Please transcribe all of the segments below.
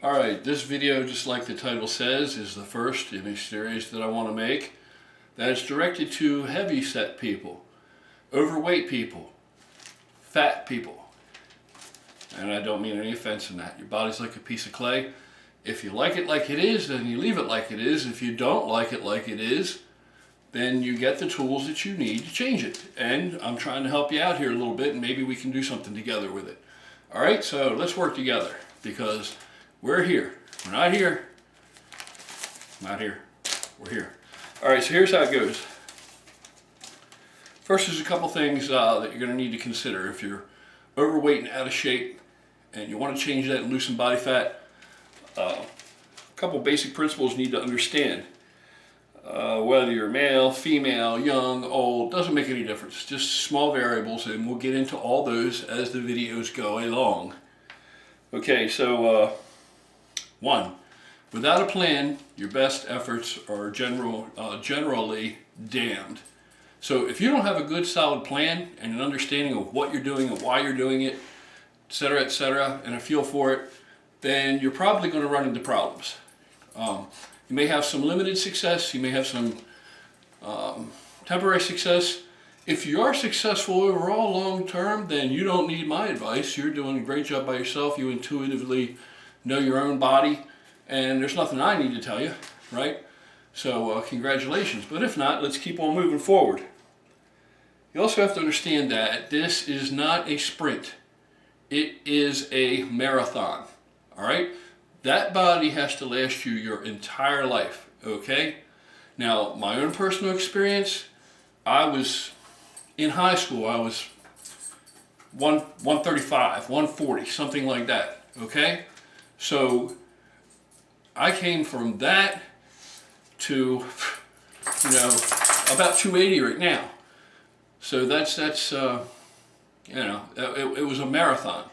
Alright, this video, just like the title says, is the first in a series that I want to make that's directed to heavy set people, overweight people, fat people. And I don't mean any offense in that. Your body's like a piece of clay. If you like it like it is, then you leave it like it is. If you don't like it like it is, then you get the tools that you need to change it. And I'm trying to help you out here a little bit, and maybe we can do something together with it. Alright, so let's work together, because we're here. We're not here. Not here. We're here. Alright, so here's how it goes. First, there's a couple things that you're going to need to consider. If you're overweight and out of shape and you want to change that and lose some body fat, a couple basic principles you need to understand. Whether you're male, female, young, old, doesn't make any difference. Just small variables, and we'll get into all those as the videos go along. Okay, so 1. Without a plan, your best efforts are generally damned. So if you don't have a good solid plan and an understanding of what you're doing and why you're doing it, etc., and a feel for it, then you're probably going to run into problems. You may have some limited success, you may have some temporary success. If you are successful overall long term, then you don't need my advice. You're doing a great job by yourself. You intuitively know your own body, and there's nothing I need to tell you, right? So congratulations. But if not, let's keep on moving forward. You also have to understand that this is not a sprint. It is a marathon, all right? That body has to last you your entire life, okay? Now, my own personal experience, I was in high school, I was 135, 140, something like that, okay? So I came from that to, about 280 right now. So that's it was a marathon.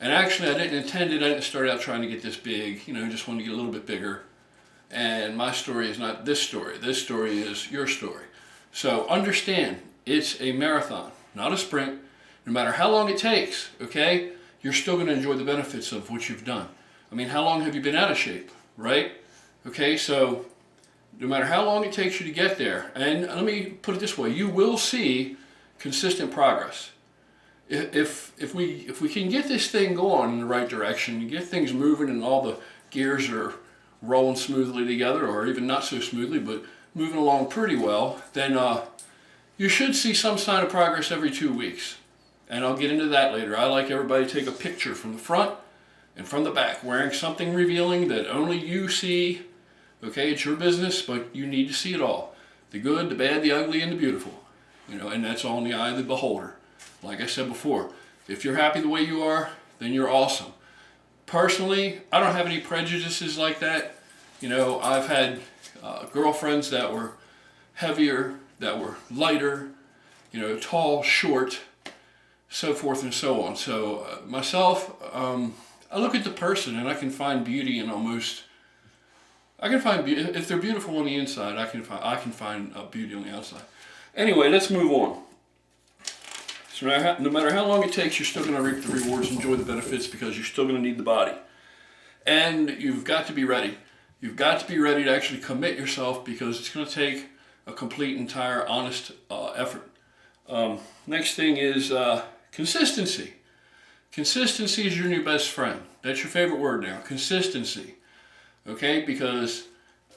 And actually, I didn't intend it. I didn't start out trying to get this big, just wanted to get a little bit bigger. And my story is not this story. This story is your story. So understand, it's a marathon, not a sprint. No matter how long it takes, okay, you're still going to enjoy the benefits of what you've done. I mean, how long have you been out of shape, right? Okay, so no matter how long it takes you to get there, and let me put it this way, you will see consistent progress. If we can get this thing going in the right direction, and get things moving and all the gears are rolling smoothly together, or even not so smoothly, but moving along pretty well, then you should see some sign of progress every 2 weeks. And I'll get into that later. I like everybody to take a picture from the front and from the back, wearing something revealing that only you see. Okay, it's your business, but you need to see it all. The good, the bad, the ugly, and the beautiful. And that's all in the eye of the beholder. Like I said before, if you're happy the way you are, then you're awesome. Personally, I don't have any prejudices like that. I've had girlfriends that were heavier, that were lighter, tall, short, so forth and so on. So myself, I look at the person and I can find beauty in almost. I can find beauty if they're beautiful on the inside. I can find beauty on the outside. Anyway, let's move on. So no matter how long it takes, you're still going to reap the rewards, enjoy the benefits, because you're still going to need the body. And you've got to be ready. You've got to be ready to actually commit yourself, because it's going to take a complete, entire, honest effort. Next thing is consistency. Consistency is your new best friend. That's your favorite word now, consistency. Okay, because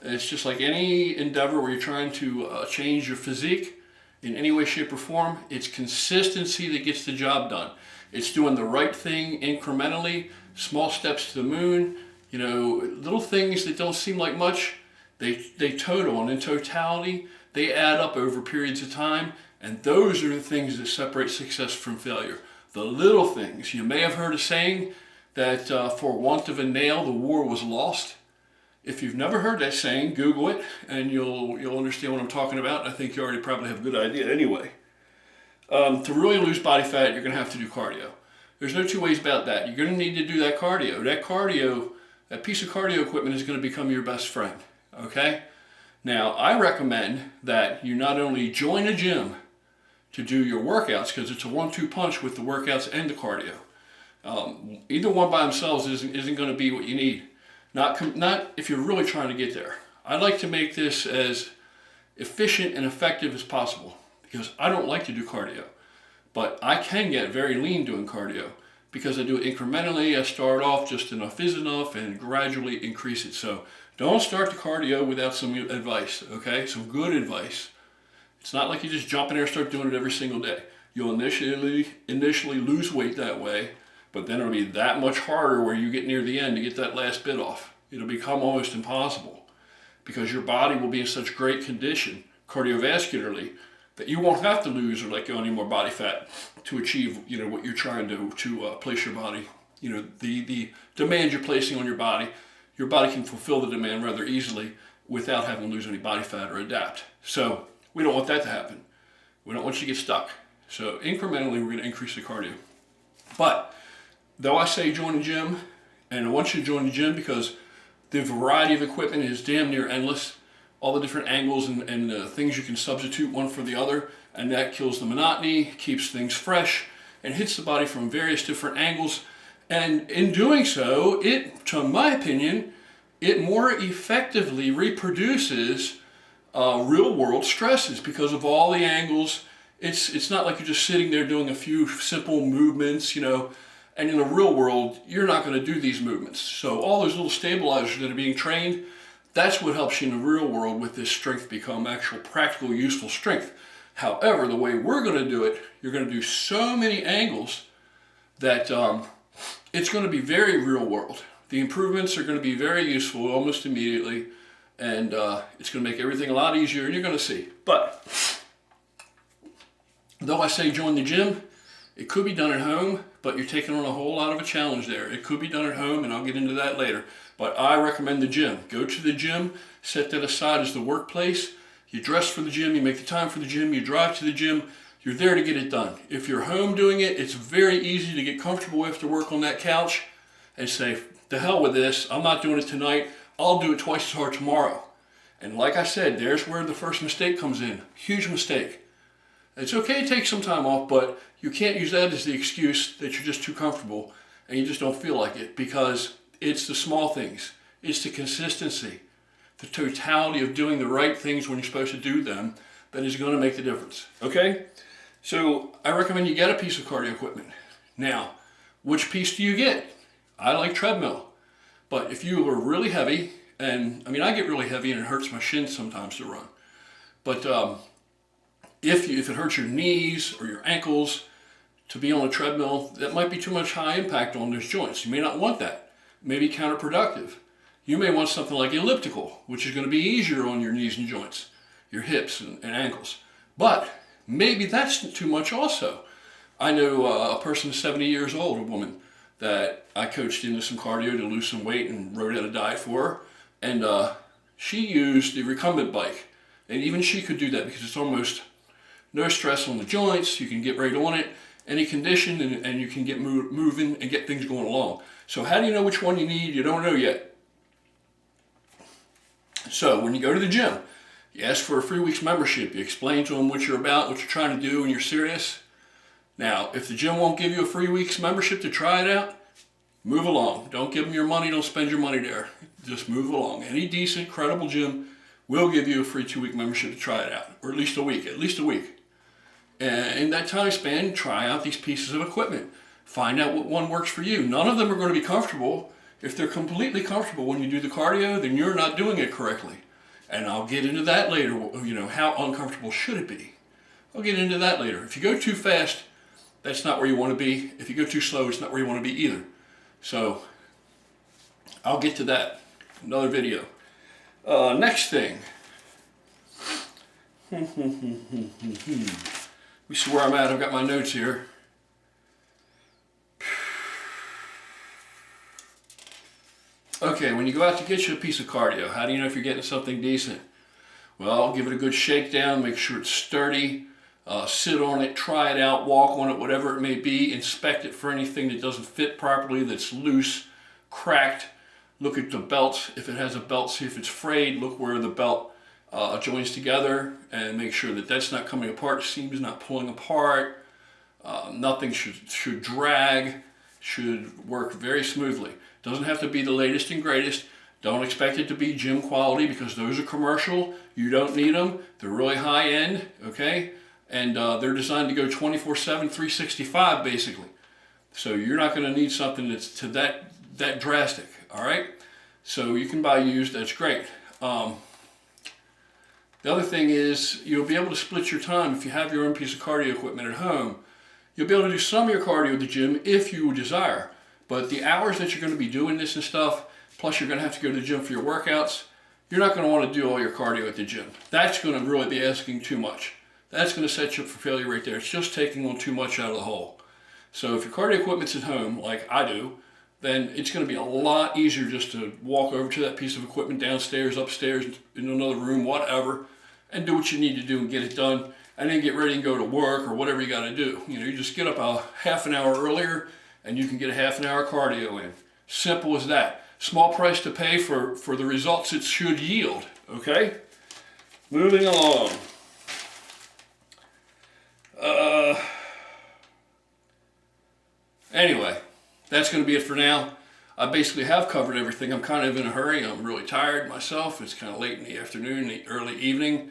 it's just like any endeavor where you're trying to change your physique in any way, shape, or form. It's consistency that gets the job done. It's doing the right thing incrementally, small steps to the moon, little things that don't seem like much, they total, and in totality, they add up over periods of time, and those are the things that separate success from failure. The little things. You may have heard a saying that for want of a nail, the war was lost. If you've never heard that saying, Google it, and you'll understand what I'm talking about. I think you already probably have a good idea anyway. To really lose body fat, you're going to have to do cardio. There's no two ways about that. You're going to need to do that cardio. That piece of cardio equipment is going to become your best friend, okay? Now, I recommend that you not only join a gym to do your workouts, because it's a 1-2 punch with the workouts and the cardio. Either one by themselves isn't going to be what you need. Not if you're really trying to get there. I like to make this as efficient and effective as possible because I don't like to do cardio, but I can get very lean doing cardio because I do it incrementally. I start off just enough is enough and gradually increase it. So don't start the cardio without some advice, okay? Some good advice. It's not like you just jump in there and start doing it every single day. You'll initially lose weight that way, but then it'll be that much harder where you get near the end to get that last bit off. It'll become almost impossible because your body will be in such great condition cardiovascularly that you won't have to lose or let go any more body fat to achieve, what you're trying to place your body. The demand you're placing on your body can fulfill the demand rather easily without having to lose any body fat or adapt. So we don't want that to happen. We don't want you to get stuck. So incrementally, we're going to increase the cardio. But though I say join the gym, and I want you to join the gym because the variety of equipment is damn near endless. All the different angles and things you can substitute one for the other, and that kills the monotony, keeps things fresh, and hits the body from various different angles. And in doing so, to my opinion, it more effectively reproduces real world stresses because of all the angles. It's not like you're just sitting there doing a few simple movements, and in the real world, you're not going to do these movements. So all those little stabilizers that are being trained, that's what helps you in the real world with this strength become actual practical, useful strength. However, the way we're going to do it, you're going to do so many angles that it's going to be very real world. The improvements are going to be very useful almost immediately, and it's going to make everything a lot easier, and you're going to see. But though I say join the gym, it could be done at home, but you're taking on a whole lot of a challenge there. It could be done at home, and I'll get into that later. But I recommend the gym. Go to the gym, set that aside as the workplace. You dress for the gym, you make the time for the gym, you drive to the gym. You're there to get it done. If you're home doing it, it's very easy to get comfortable after work on that couch and say, the hell with this, I'm not doing it tonight. I'll do it twice as hard tomorrow. And like I said, there's where the first mistake comes in. Huge mistake. It's okay to take some time off, but you can't use that as the excuse that you're just too comfortable and you just don't feel like it, because it's the small things. It's the consistency, the totality of doing the right things when you're supposed to do them that is going to make the difference. Okay? So I recommend you get a piece of cardio equipment. Now, which piece do you get? I like treadmill. But if you are really heavy, and I get really heavy and it hurts my shins sometimes to run. But if it hurts your knees or your ankles to be on a treadmill, that might be too much high impact on those joints. You may not want that. It may be counterproductive. You may want something like elliptical, which is going to be easier on your knees and joints, your hips and ankles. But maybe that's too much also. I know a person 70 years old, a woman, that I coached into some cardio to lose some weight and wrote out a diet for her. And she used the recumbent bike. And even she could do that because it's almost no stress on the joints. You can get right on it, any condition, and you can get moving and get things going along. So how do you know which one you need? You don't know yet. So when you go to the gym, you ask for a free week's membership. You explain to them what you're about, what you're trying to do, and you're serious. Now, if the gym won't give you a free week's membership to try it out, move along. Don't give them your money. Don't spend your money there. Just move along. Any decent, credible gym will give you a free 2-week membership to try it out, or at least a week. And in that time span, try out these pieces of equipment. Find out what one works for you. None of them are going to be comfortable. If they're completely comfortable when you do the cardio, then you're not doing it correctly. And I'll get into that later, how uncomfortable should it be? I'll get into that later. If you go too fast, that's not where you want to be. If you go too slow, it's not where you want to be either. So I'll get to that. Another video. Next thing. Let me see where I'm at. I've got my notes here. Okay, when you go out to get you a piece of cardio, how do you know if you're getting something decent? Well, give it a good shakedown, make sure it's sturdy, sit on it, try it out, walk on it, whatever it may be, inspect it for anything that doesn't fit properly, that's loose, cracked. Look at the belt. If it has a belt, see if it's frayed. Look where the belt joins together and make sure that that's not coming apart, seams not pulling apart. Nothing should drag, should work very smoothly. Doesn't have to be the latest and greatest. Don't expect it to be gym quality because those are commercial. You don't need them. They're really high end, okay? And they're designed to go 24/7, 365 basically. So you're not going to need something that's to that drastic, all right? So you can buy used, that's great. The other thing is you'll be able to split your time if you have your own piece of cardio equipment at home. You'll be able to do some of your cardio at the gym if you desire. But the hours that you're going to be doing this and stuff, plus you're going to have to go to the gym for your workouts, you're not going to want to do all your cardio at the gym. That's going to really be asking too much. That's going to set you up for failure right there. It's just taking on too much out of the hole. So if your cardio equipment's at home, like I do, then it's going to be a lot easier just to walk over to that piece of equipment downstairs, upstairs, in another room, whatever, and do what you need to do and get it done, and then get ready and go to work or whatever you got to do. You know, you just get up a half an hour earlier and you can get a half an hour cardio in. Simple as that. Small price to pay for the results it should yield, okay? Moving along. Anyway, that's going to be it for now. I basically have covered everything. I'm kind of in a hurry. I'm really tired myself. It's kind of late in the afternoon, the early evening,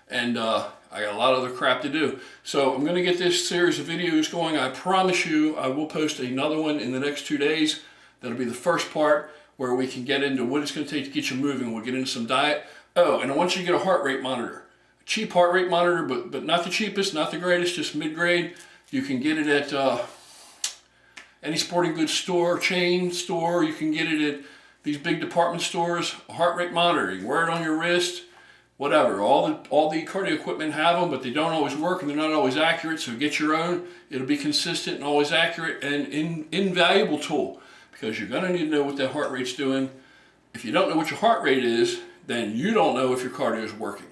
and I got a lot of other crap to do. So I'm going to get this series of videos going. I promise you I will post another one in the next 2 days. That'll be the first part where we can get into what it's going to take to get you moving. We'll get into some diet. Oh, and I want you to get a heart rate monitor. A cheap heart rate monitor, but not the cheapest, not the greatest, just mid-grade. You can get it at any sporting goods store, chain store. You can get it at these big department stores. A heart rate monitor. You can wear it on your wrist, whatever. All the cardio equipment have them, but they don't always work and they're not always accurate. So get your own. It'll be consistent and always accurate and invaluable tool because you're going to need to know what that heart rate's doing. If you don't know what your heart rate is, then you don't know if your cardio is working.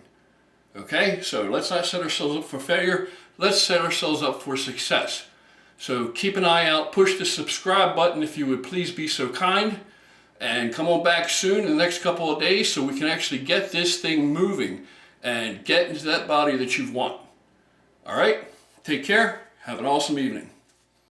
Okay? So let's not set ourselves up for failure. Let's set ourselves up for success. So keep an eye out, push the subscribe button if you would please be so kind, and come on back soon in the next couple of days so we can actually get this thing moving and get into that body that you want. All right, take care, have an awesome evening.